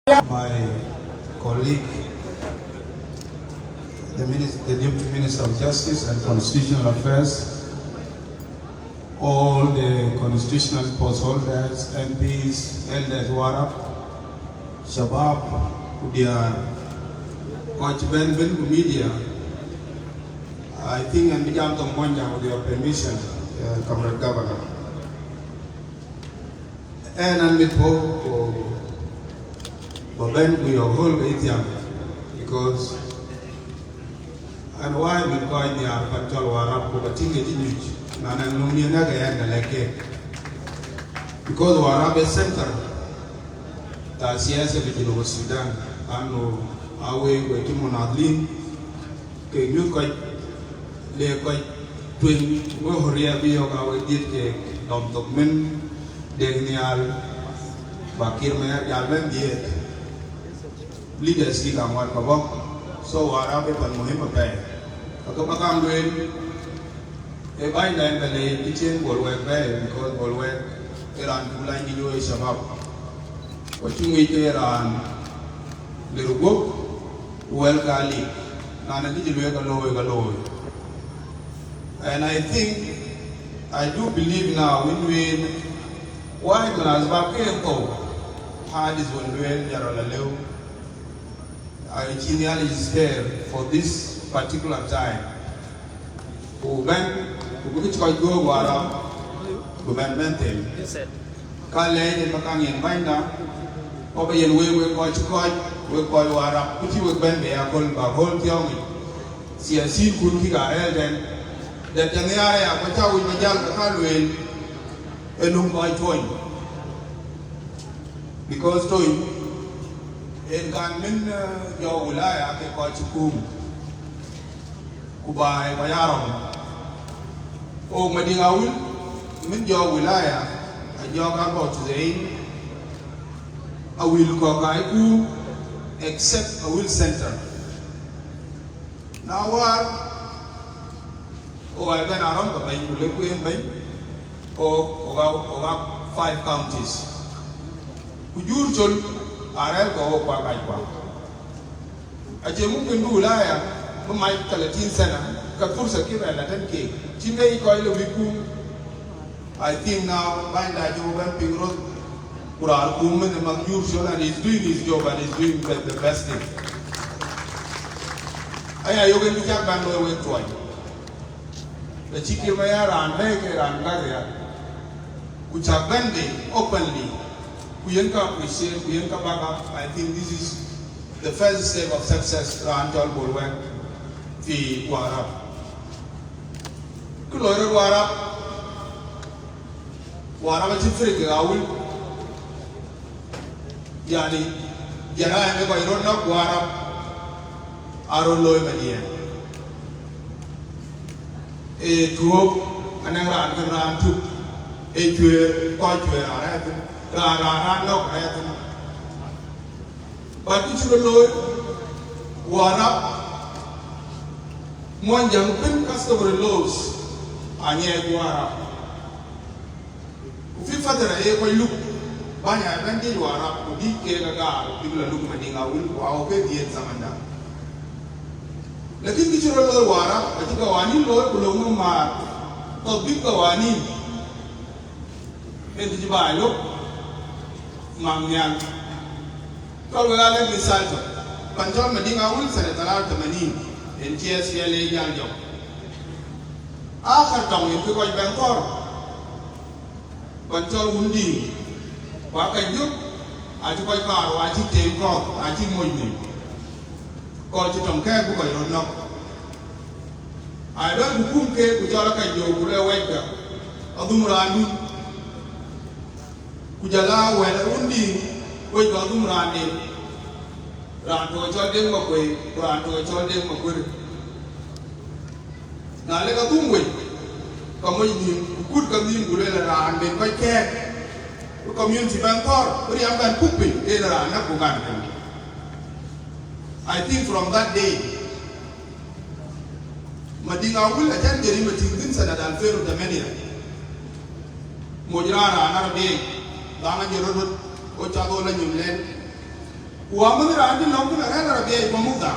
My colleague, the Deputy Minister of Justice and Constitutional Affairs, all the constitutional post holders, MPs, elders, Warrap, Shabab, Udiar, Coach Ben Media. I think and become to Monja with your permission, Comrade Governor. And I'm with hope. But then we are whole Ethiopian because and why we call the Panchal Warrap but because Warrap is center that's yes in Sudan and away with Monadlin can you quite lay quite twin Mohoria be of our did Dom Dogman Daniel Bakir Mayor Yalben leaders di kamar kabok so Warrap pan muhim apa makam duin bayi lain beli kitchen bolwek because bolwek Iran mulai di luar Shabab wacungi ke Iran diruguk well kali nana di luar kalau and I think I do believe now when why tunas bakir to hadis bolwek jaralalu Genial is there for this particular time. When we go Warrap, we maintain. Kale in Makang Binda, over in we call Warrap, which you would bend the apple by whole young. See a sea could kick our elden, that the area, but how we began the Halloween, a loom by toy. Because toy. In Ganmin, your wilaya, they call Chukum, Kubai, Bayaram. Oh, Madinawil, Min your wilaya, and your about today, I will Kokaiku, except a will center. Now, what? Oh, I've been around the Bay, or 5 counties. Ujurjol. Arel ko kwa kwa aje mungkin wilaya mai 30 sana ka fursa kira la tanke chime ko ile wiku I think now binda jo ban pingro kural kumen manjur shona is doing his job and is doing the best thing aya yogen bi jak ban lo we toy the chikir mayara ande ke ran garya ku jak bande openly I think this is the first step of success around all Bolwek fi Warrap. Kuloy Warrap is free ke awul. Yani jana me ko iron na Warrap aron loy mania. E tuop anang ran tu e chue ko chue ara but it's a low Warrap one young pin customer lows and yet Warrap. If you father a look, Banya Bandit Warrap would be Kega, people are looking at will obey the Samanda. The thing is a low Warrap, I think a one low Kuloma, or big Kawani. And did you buy look? Mangyan. Kalau ada misal tu, Panjang Medina awal sana talar temani, NGS le yang jauh. Akhir tahun itu kau Bangkor, Panjang undi, pakai juk, aja kau kar, aja temkor, aja moini. Kau aja tongkai bukan ronok. Ada hukum ke kujala kajo, boleh wajib. Adu muradu. Kujala wala undi we ga dum rande ran to chode ma koi ran to chode ma kur na le ga dum we ka mo ni kut ka ni gule la ran ben ko ke ko community Bangkor ri am ban kupi e la ran na ko gan kan I think from that day madinga wul ajan jeri ma tin sana dal feru da menia mo jira na arabe dama jero o chago la nyum len Uaman randi long na rara be pamuda.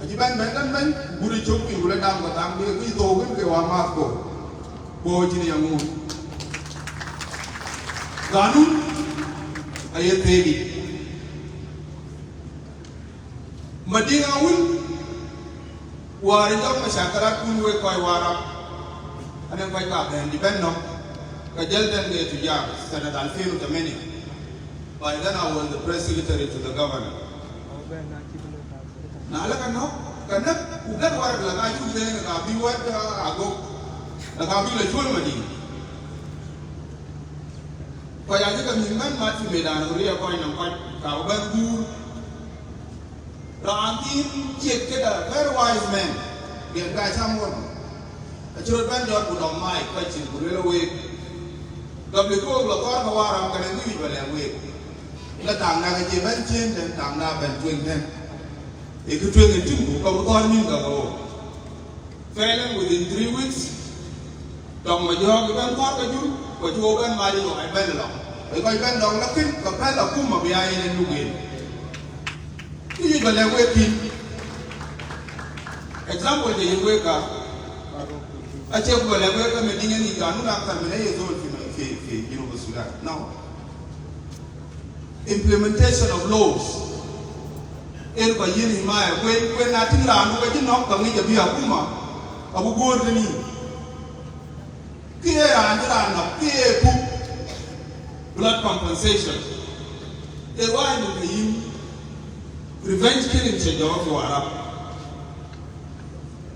Aji ban ban guri choki gula dam batang be ki to ke wamat ko. Bo jini yang ganun ayat tegi. Madingawun warijak masyarakat kunwe koi warap anang koi kaben di benno kajal dan ge tuja sanad alfin utameni by then I was the press secretary to the governor na ala kan no kana ugat warap laga ju de na biwat ago na bi la chul mading koi aja kan himman mati medan uriya koi nam koi ka ban gur Rantin cek kita very wise man, biar guys samun. Curut banjor budong mai kacil budelo wek. Gabli ko glokor kawaram kan ngi balen wek. La tang na ke ban chen dan tang na ban tuen ten. E ku tuen ngi tum ko ko ni ga go. Failing within 3 weeks. Dong ma jo ban ko ka jur, ko jo ban mai jo ai ban lo. Ai ko ban dong la kin ka pa la ku ma biya ene nugin. You will wake example the Yuweka. I check will wake a meeting in the Anuna years old in Sudan. Now, implementation of laws. In Bayini Maya, when nothing around, when you knock on the Bia Puma, Abu Gordoni. Here and here, blood compensation. They wine with him. Revenge killing change of Warrap.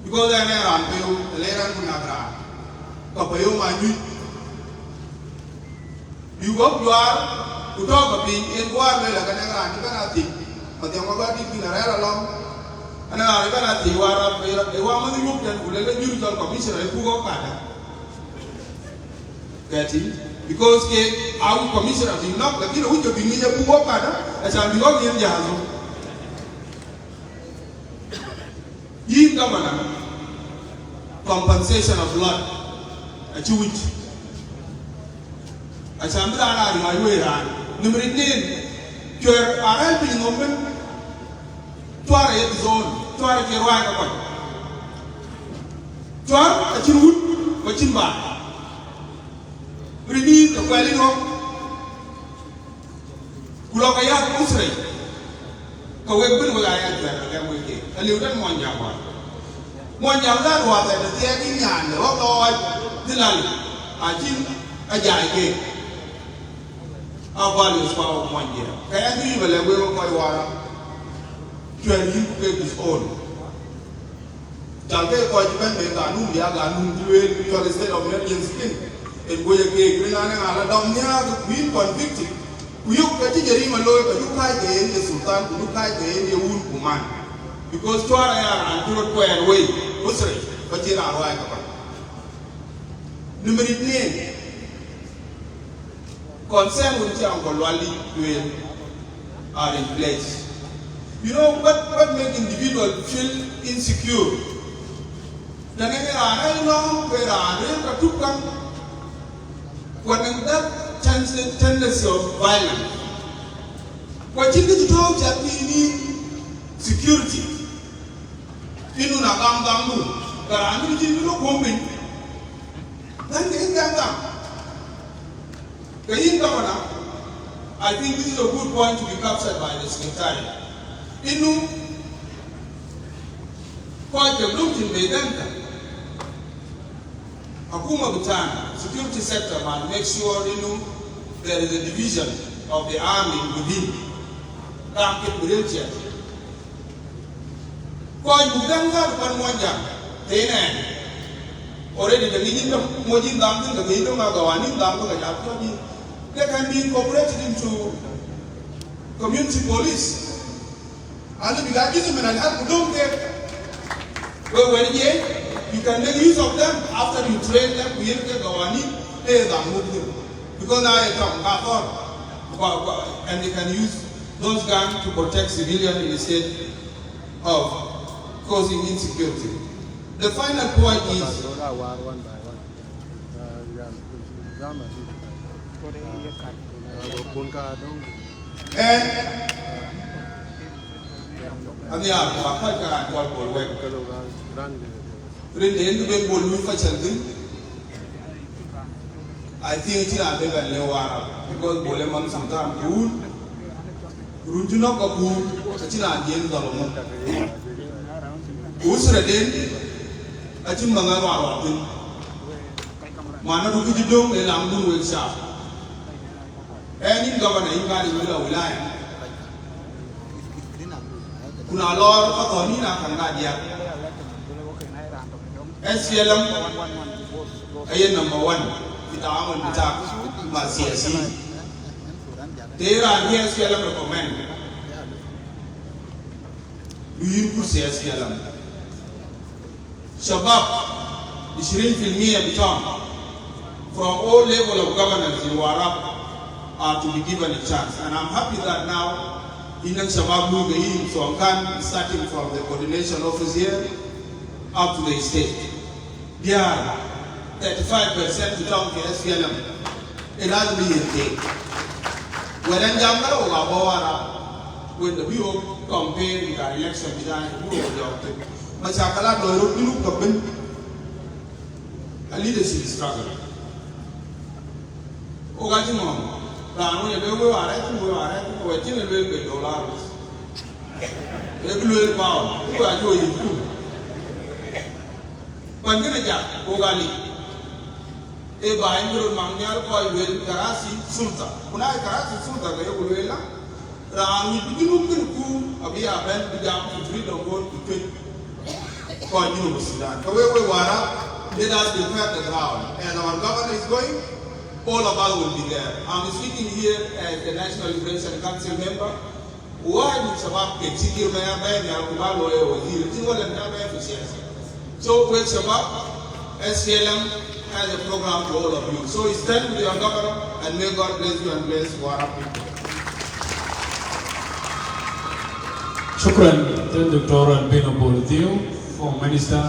Because they are on Peo, the Leran Munagra, Capayo Manu. You go to our to talk of being in Guarda, like an Aranti, but the Mabati in a rare along, and I ran at the Warrap, a woman looked and would let the usual commissioner who go back. Getting because our commissioner did not the kid who be needed to walk as I'm not in the Yin governor, compensation of blood, a Jewish. A Sambra, my way around. Number 18, you're helping women to a zone, to a Kirwaka. To a Chiru, Wachimba. Redeem the quelling of Kulokaya Musre. Kawin wala yan dyan, wiki. Aliutan mo niya ba? Mo niya wala ruwa tayo na tiyagin yan. Wala dilal. Ajin ajay ke. Values pa mo niya. Kaya hindi wala wala may wala. Kaya hindi ko kayo disown. Jalke ko ajiban may ganun biya ganun duel mutual state of emergency. And go ya ke kailangan ala daw niya being convicted. Kuyuk kati jari maloy kuyukai gayen the sultan kuyukai gayen the wound kuman because tuara ya anturo tuar way usri kati na arwai kapan. Number 9 concern with the Angolwali duel are in place. You know what make individual feel insecure? Jangan era long era katukan when that tendency of violence. What you need to talk about security. You know, Nagamu, but I'm going to go then they can come. The governor, I think this is a good point to be captured by the secretary. You know, quite a look in Medenta. Akuma Butana, security sector man, make sure you know there is a division of the army within. Ramkit wheelchair. Koi Buganga Panwanja, Tena. Already the Nijin Mojin Damkin, the Gindom Agawani, Damka, they can be incorporated into community police. And the Biganism and I don't get. Well, when you can make use of them after you train them, we get Gawani, they are moving. Because now I come, and they can use those guns to protect civilians in the state of causing insecurity. The final point is anh em và khách cả toàn bộ về đến bên buồn núi phải chân tính I think it's not even Warrap because Boleman sometimes run to knock up it's not the end of who's ready a chimanga mana du ki dong le lam du wel sa any governor in Ghana will wilaya kuna lor ka to ni na kan ga dia SLM ayen number 1 kita aman kita masih tera dia SLM recommend du yur SLM shabab 20% become from all level of governance in Warrap are to be given a chance. And I'm happy that now, Inang Shabab Lugaim, so starting from the coordination office here up to the state. There are 35% belong to SPLM. It has been a day. When I'm younger, when the Bureau campaign with our election behind the Bureau, Machakala, you look up a leadership struggle. Ogajimo, Rano, you will arrive, we didn't will $. Every pound, who are you too? Panganaja, Ogali, a binder Mangal Coil, Karasi, Sulta. When I Karasi Sulta, they will Ran, you look at who, a beer band began to treat or go to take for University. However, Warrap, let us prepare the ground, and our governor is going. All of us will be there. I'm speaking here as the National Liberation Council member. Why would Shabab get Sikir so with Shabab, SPLM has a program for all of you. So stand with your governor and may God bless you and bless Warrap people. Shukran, Dr. Albino Bolithio, former Minister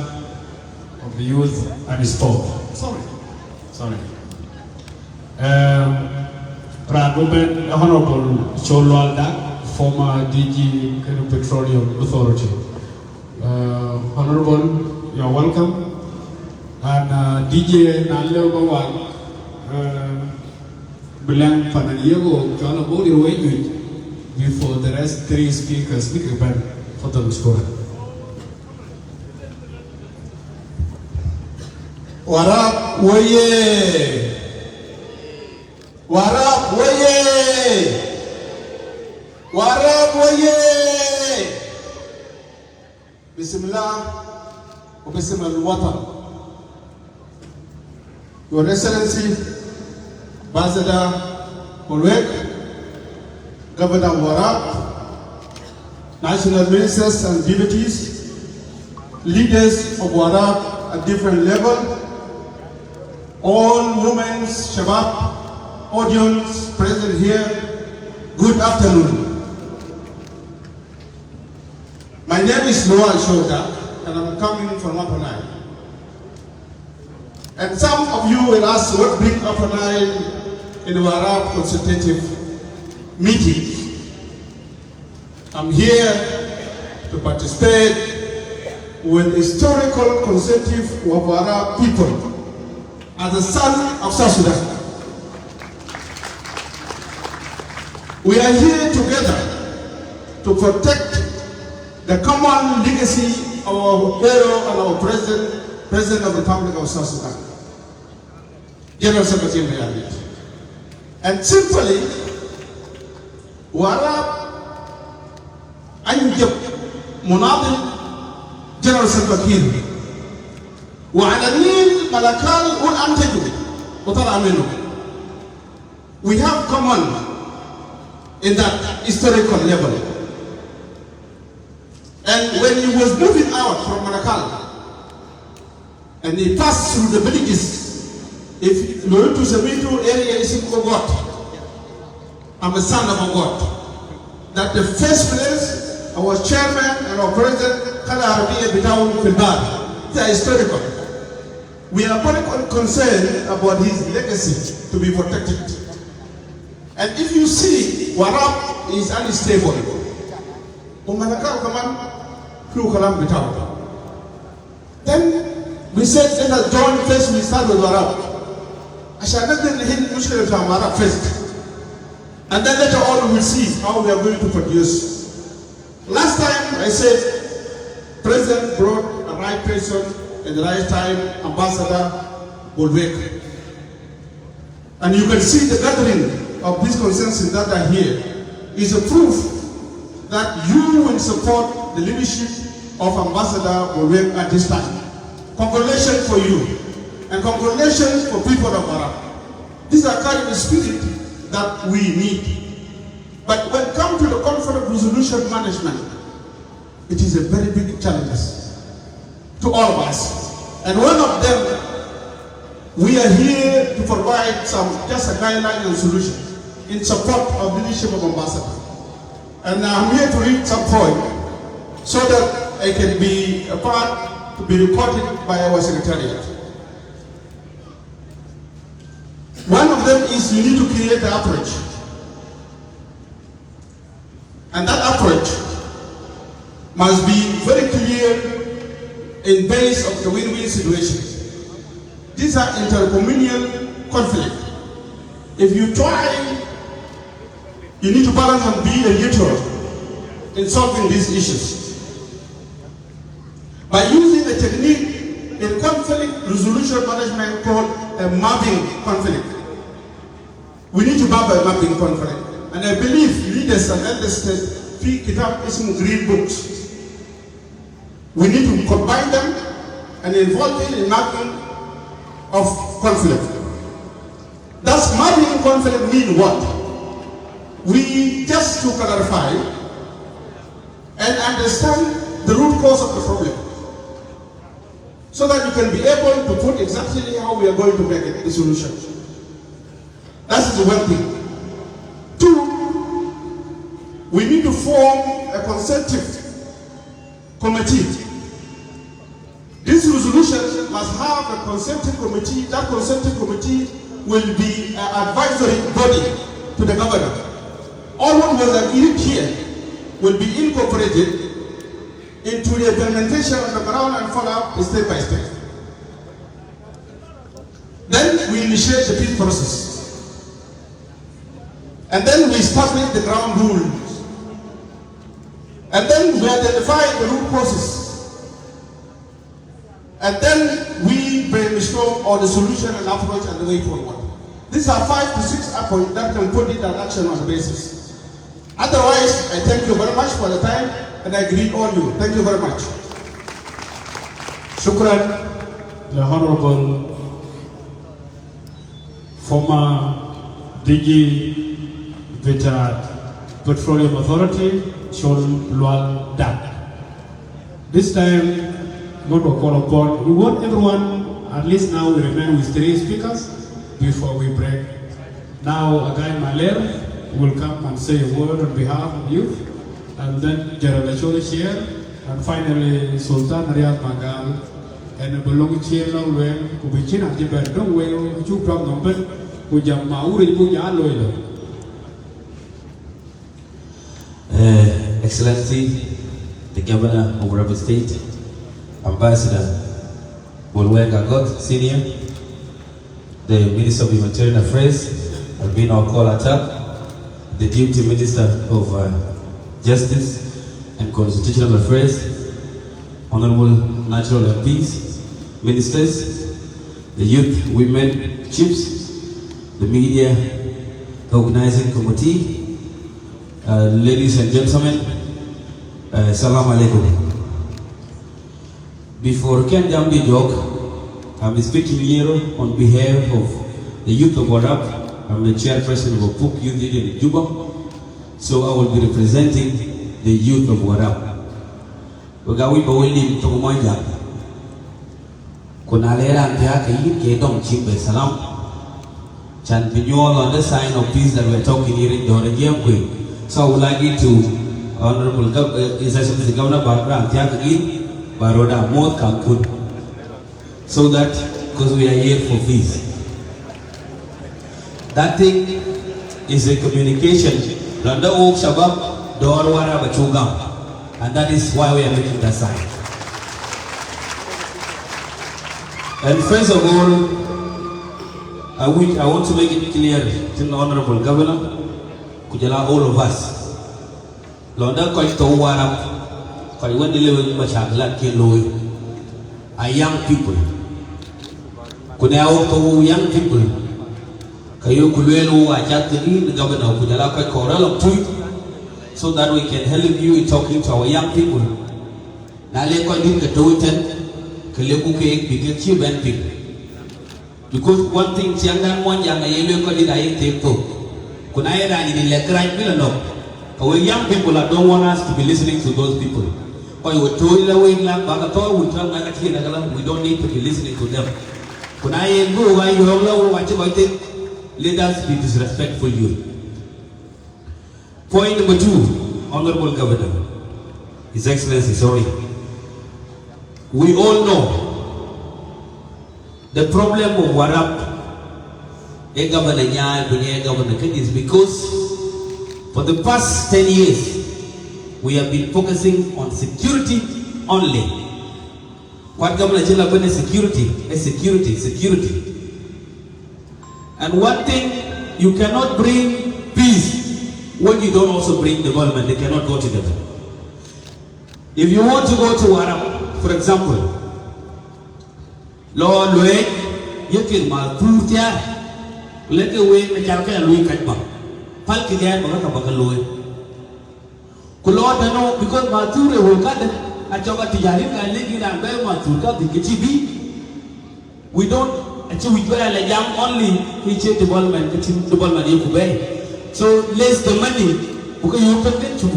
of the Youth and Sport. Sorry. Honorable Cholwalda, former DG Petroleum Authority. Honorable, you're welcome. And DJ Naleo Bawal, Bilang Pananiego, John Abodi Wayne, before the rest three speakers, speak about for the score. Warrap, woye! Warrap, woye! Warrap, woye! Bismillah, Bismillah Watan. Your Excellency, Ambassador Olwek, Governor Warrap, National Ministers and Deputies, leaders of Warrap at different levels, all women, Shabab, audience present here, good afternoon. My name is Noah Shoda, and I'm coming from Upper Nile. And some of you will ask what brings Upper Nile in Warrap Consultative meetings. I'm here to participate with historical consultative of Warrap people as a son of South Sudan. We are here together to protect the common legacy of our hero and our President of the Republic of South Sudan, General Secretary Mayadit. And simply, Warrap Anjab Munadil General Secretary وعلى النيل ملكال والأنتجو وطلع منه. We have common in that historical level. And when he was moving out from Malakal, and he passed through the villages, if you go to the middle area, is in God. I'm a son of a God. That the first place, our chairman and our president, Kala Arabiya Bitaw Filbad, they are historical. We are very concerned about his legacy to be protected. And if you see Warrap is unstable, then we said let us join first, we start with Warrap. First. And then later on we will see how we are going to produce. Last time I said President brought a right person at the right time, Ambassador Bolwek. And you can see the gathering of these consensus that are here is a proof that you will support the leadership of Ambassador Bolwek at this time. Congratulations for you, and congratulations for people of Warrap. These are kind of the spirit that we need. But when it comes to the conflict resolution management, it is a very big challenge to all of us. And one of them, we are here to provide just a guideline and solution in support of the leadership of Ambassador. And I'm here to read some point so that I can be a part to be recorded by our secretariat. One of them is you need to create an approach. And that approach must be very clear in base of the win-win situation. These are intercommunal conflict. If you try, you need to balance and be a neutral in solving these issues. By using the technique in conflict resolution management called a mapping conflict. We need to map a mapping conflict. And I believe leaders and elders pick up some green books. We need to combine them and involve it in mapping of conflict. Does mapping conflict mean what? We just to clarify and understand the root cause of the problem, so that you can be able to put exactly how we are going to make it the solution. That is the one thing. Two, we need to form a consultative committee. This resolution must have a consultative committee. That consultative committee will be an advisory body to the governor. All what was agreed here will be incorporated into the implementation on the ground and follow up step by step. Then we initiate the peace process. And then we establish the ground rules. And then we identify the root causes. And then we brainstorm on the solution and approach and the way forward. These are 5 to 6 points that can put it in action on the basis. Otherwise, I thank you very much for the time and I greet all you. Thank you very much. Shukran, the Honorable former DG Petroleum Authority, Chol Lual Dak. This time, God will call upon. We want everyone, at least now we remain with 3 speakers before we break. Now, Agai Maler will come and say a word on behalf of youth, and then General Chol Chair, and finally Sultan Riyad Magal, and Belong Chair Lawel, who be Chin and Tibet, don't well, Chu Pram Number, who jam Mauri Punya Loyal. Excellency, the Governor of Warrap State, Ambassador Bolwek Agot, Senior, the Minister of Humanitarian Affairs, Albino Kolata, the Deputy Minister of Justice and Constitutional Affairs, Honorable Natural MPs, Ministers, the Youth, Women, Chiefs, the Media, the Organizing Committee, ladies and gentlemen, Salam Alaikum. Before Ken Jambi Jok, I'm speaking here on behalf of the youth of Warrap. I'm the chairperson of a book youth union in Juba, so I will be representing the youth of Warrap. Wagawi bawili mtokumoja. Kuna lera mpya kayi kedong chimbe salam. Chan pinyol on the sign of peace that we're talking here in Doregiam. So I would like it to Honorable Governor Barbara Antiakagi, Baroda Mod Kankun, so that because we are here for peace. That thing is a communication. Landa Oak Shabab, Dor Warrap Chugam. And that is why we are making that sign. And first of all, I want to make it clear to the Honorable Governor, Kujala, all of us. Londa Koi to Warrap, Koi when delivered Machagla Kiloi, are young people. Kunao to young people. Kayo Kulelu, Ajatini, the Governor, Kujala Koi Koral of Tweet, so that we can help you in talking to our young people. Nale Koi did the Toten, Kaleku cake, because you bent people. Because one thing, Chiangan one young yellow did I take to. Kunayana in the Lekrai Milano. Our young people don't want us to be listening to those people. Or you were told away like Bagator, we don't need to be listening to them. Kunayan go, why you have watch about it? Let us be disrespectful you. Point number 2, Honorable Governor, His Excellency, sorry. We all know the problem of Warrap, is because for the past 10 years, we have been focusing on security only. What government is security? Security. And one thing, you cannot bring peace when you don't also bring development. They cannot go together. If you want to go to Warrap, for example, Lord Lloyd, you can malprove let away the Jalka and Louis Katma. Palkigan, Bakaloy. Kulot, because Mature will cut it. I talk about Tijarin and Lady and Belmont to cut the KTB. We don't achieve with a young only feature development you could. So, less the money, because you can to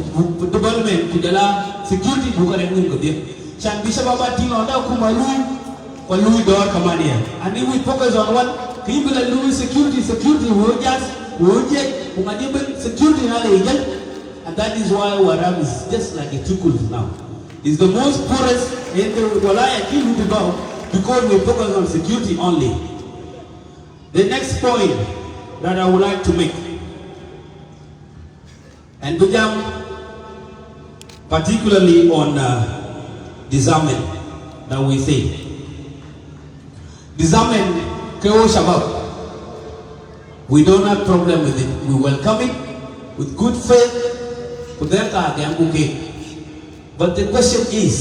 development, Kujala, security, who can end with it. Chan Bishop Abatin or Kumalu. Or Louis Dor Kamania. And if we focus on what people are Louis security, we just security, and that is why Warrap is just like a tukul now. It's the most poorest in the Walaya because we focus on security only. The next point that I would like to make, and particularly on disarmament that we say. Disarmament, Keo Shabab. We don't have problem with it. We welcome it with good faith. But the question is,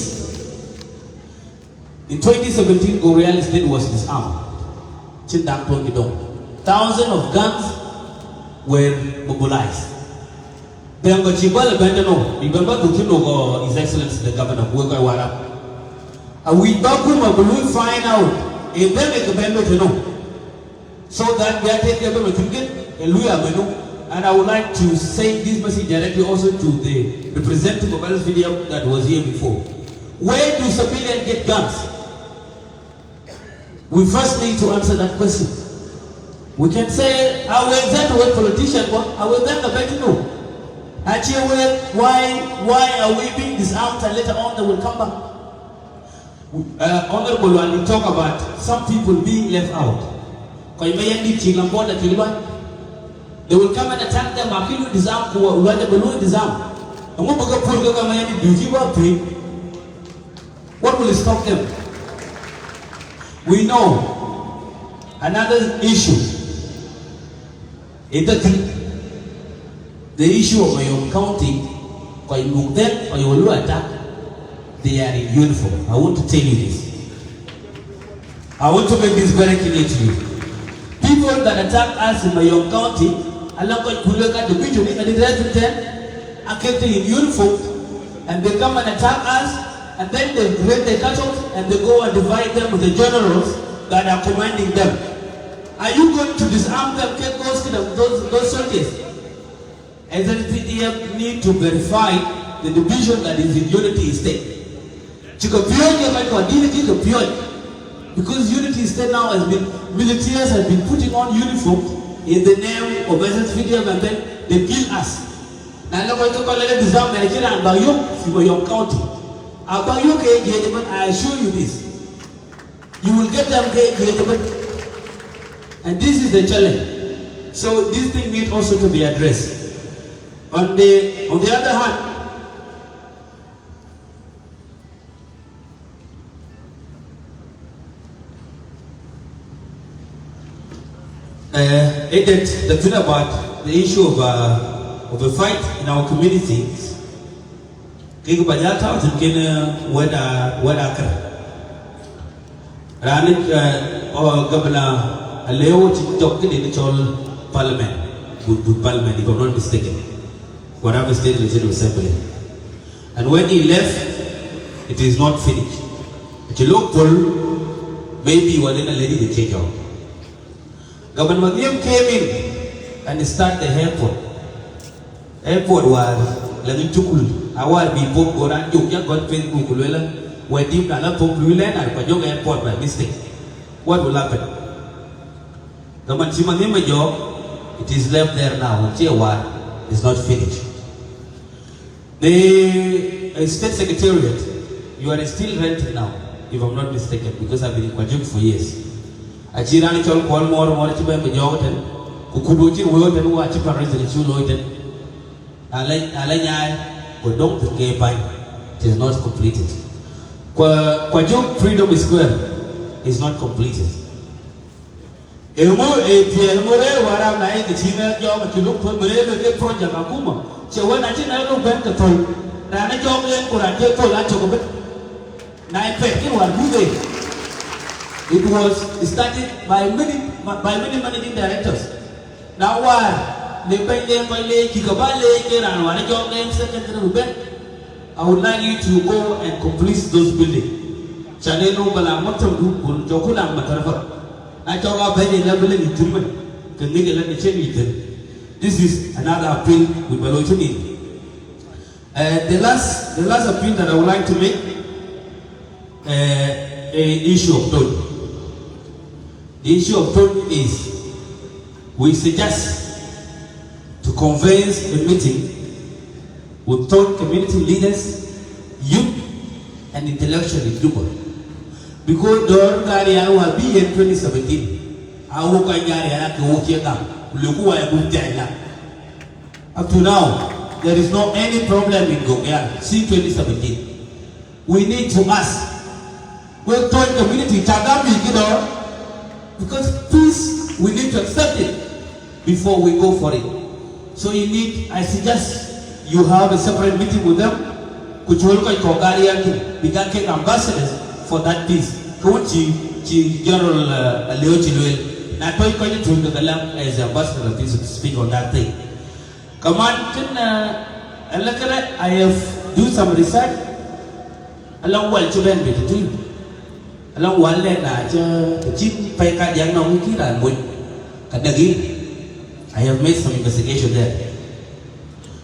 in 2017, Real Estate was disarmed. Thousands of guns were mobilized. Remember His Excellency the Governor of Warrap. And we find out if they make a band to know, so that we are taking a band and we are and I would like to say this message directly also to the representative of this video that was here before. Where do civilians get guns? We first need to answer that question. We can say, I will exact what politician want, I will then bet to know. Actually, why are we being disarmed and later on they will come back? Honorable one, we talk about some people being left out. They will come and attack them. What will stop them? We know another issue. The issue of my own county, they are in uniform. I want to tell you this. I want to make this very clear to you. People that attack us in my own county, along with the video and the resident are kept in uniform, and they come and attack us, and then they break the cattle and they go and divide them with the generals that are commanding them. Are you going to disarm them, get those soldiers? And then PDF need to verify the division that is in unity state. Because unity state now has been, militaries have been putting on uniform in the name of SSVDF and then they kill us. Now I'm going to call it disarm Nigeria and Bayok County. I assure you this. You will get them, and this is the challenge. So this thing needs also to be addressed. On the other hand, the thing about the issue of a fight in our communities, Kiku Bajata to get whether Ranit or Governor Aleo Chitok in the Parliament, good Parliament, if I'm not mistaken, Warrap State Legislative Assembly. And when he left, it is not finished. If you look for maybe one in a lady to change out. Governor William came in and started the airport. Airport was like Chukul. Our people go around to got Facebook. Where deep and up from Luland and Pajong Airport by mistake. What will happen? The Manchimani job, it is left there now. Tier is not finished. The State Secretariat, you are still renting now, if I'm not mistaken, because I've been in Pajong for years. Achirani Chol call more Chiba Jogan, Kukubuchi Wogan, who are Chipa Residential Loiten. Alanya, but don't get by. It is not completed. Kwajok Freedom Square is not completed. Elmo Warap Nai, the China job to look for the project Akuma. So when I didn't know back the phone, Rana job then for a table at Chocobit. Nine Pekin was moving. It was started by many managing directors. Now why? They pay them by Lake Kikabale and one job then second to the I would like you to go and complete those buildings. Chanelo Balamatam will Jokula Matarva. I talk about very level in German. Can make a let me change it. This is another appeal with Balotini. The last appeal that I would like to make an issue of tone. The issue of tone is we suggest to convene a meeting with thought community leaders, youth, and intellectual people. Because during the will be in 2017, I will up to now, there is no any problem in Gogea. See 2017. We need to ask, well, thought community, because peace, we need to accept it before we go for it. So you need, I suggest, you have a separate meeting with them, which will become ambassadors for that peace. General Leo Chiluel, not going to the Galam as ambassador of peace to speak on that thing. Come on, I have do some research along well children with the along one land, the chief Paika Yang Kira and I have made some investigation there.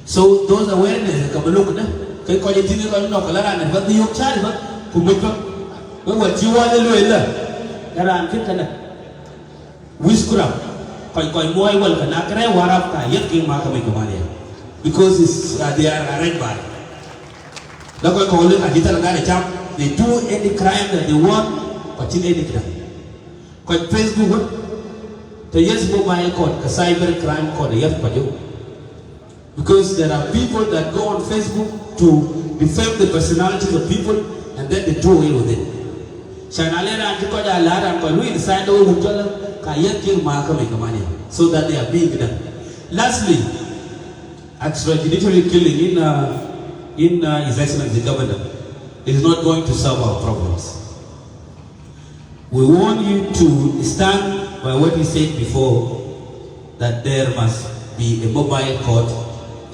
So those awareness come look at kay ko yiti ni ko no kala ran ba di yok chari ba kumit ko wa jiwa le loela daran kit kana wiskura ko moy wal kana kare warap ta yet king ma kami kumani because they are arranged by la ko le agita la gare cham they do any crime that they want but in any crime ko Facebook to yes mobile code ka cyber crime code yet ko jo. Because there are people that go on Facebook to defame the personalities of people and then they do away with it. So that they are being done. Lastly, extrajudicial killing in His Excellency the Governor is not going to solve our problems. We want you to stand by what we said before, that there must be a mobile court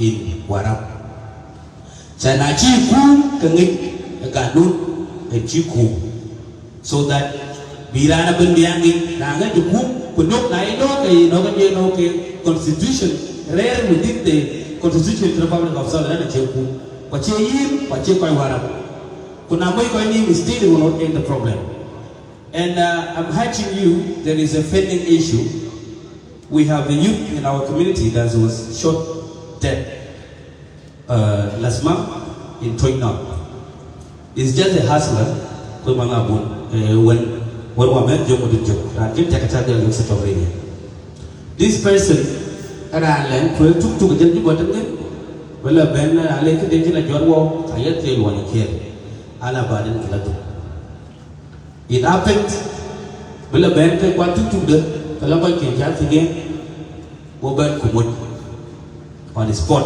in Warrap. Chana chiku kengik kanun chiku, so that birana bendiangi nanga juku kunok na ino ke constitution rare within the constitution of the Republic of South Africa chiku pache yim pache koi Warrap kuna moi koi ni still will not end the problem. And I'm hatching you, there is a pending issue. We have a youth in our community that was shot dead last month in Toyna. It's just a hustler when we met Jomo the joke. I can't take a child and such already. this person around land for took the you button them. Well, a ben, I like it in a job walk, I yet tell one here. Alabama Kilatu. It happened. Well, a ben take what to the Alabama can jump again. Mobile Kumut on the spot.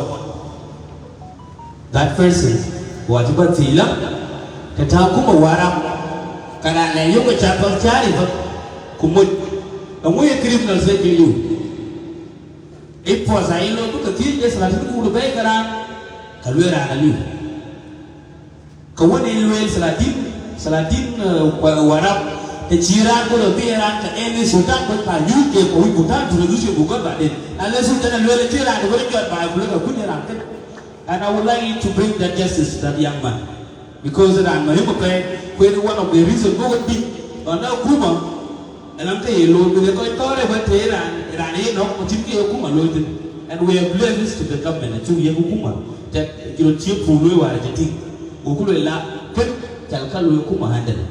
That person was about Tila, Katakuma Warrap, Kana Yoga Chapel Chari, Kumut, and we criminals like you. It was I know the teachers like to beg around Kalura and you. Kawani Salatin Warrap, the Chira could be around any Sultan, but by you gave we put down to reduce your book about it. Unless you tell a little Chira and very good by a good. And I would like you to bring that justice to that young man. Because I'm a hypocrite, where one of the reasons go with me on now Kuma. And I'm telling you, Lord, we are going to about and we have led this to the government to Yakuma that your chief Pulu are the thing. Ukula, Talkalu Kuma handle.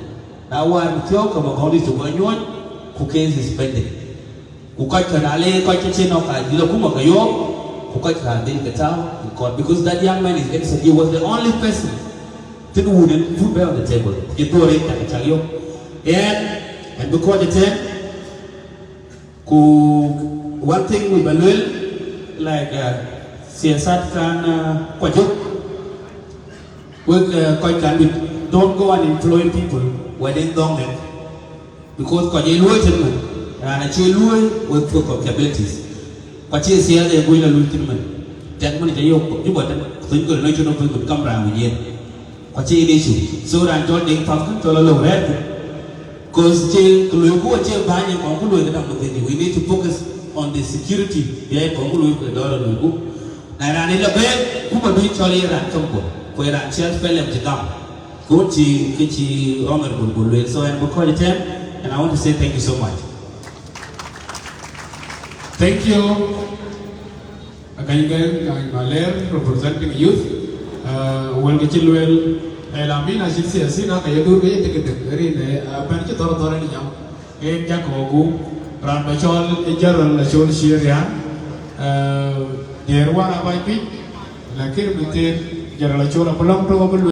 Now I'm talking about this to Banyon, who case is pending. Ukakanale, Kakachin of Dilakuma Kayo, Ukaka didn't get out in court because that young man is innocent. He was the only person that wouldn't put on the table. He told it at the and because the time, one thing we believe, like Siasat can Kwajuk, we don't go and employ people when they don't them. Because Kwajuk and a child with capabilities. But she said they're going to lose him. That money you got think the nation of people come around with you. What's the issue? So I'm joining Falcon to a low red. Because we need to focus on the security behind the and I need a bed who be Charlie and Tombo, where I shall spell them to come. Go to Kitchi Honorable. So I'm going to tell and I want to say thank you so much. Thank you. Again, Maler representing youth. Well, Lamina Shisia Sina, Kayadu, very Pancho Tortorani, a Jacobu, Ramachol, a Gerald, a Shon Shirian, Yerwana by Pete, Lakir Bute, Gerald Chola Palom, probably.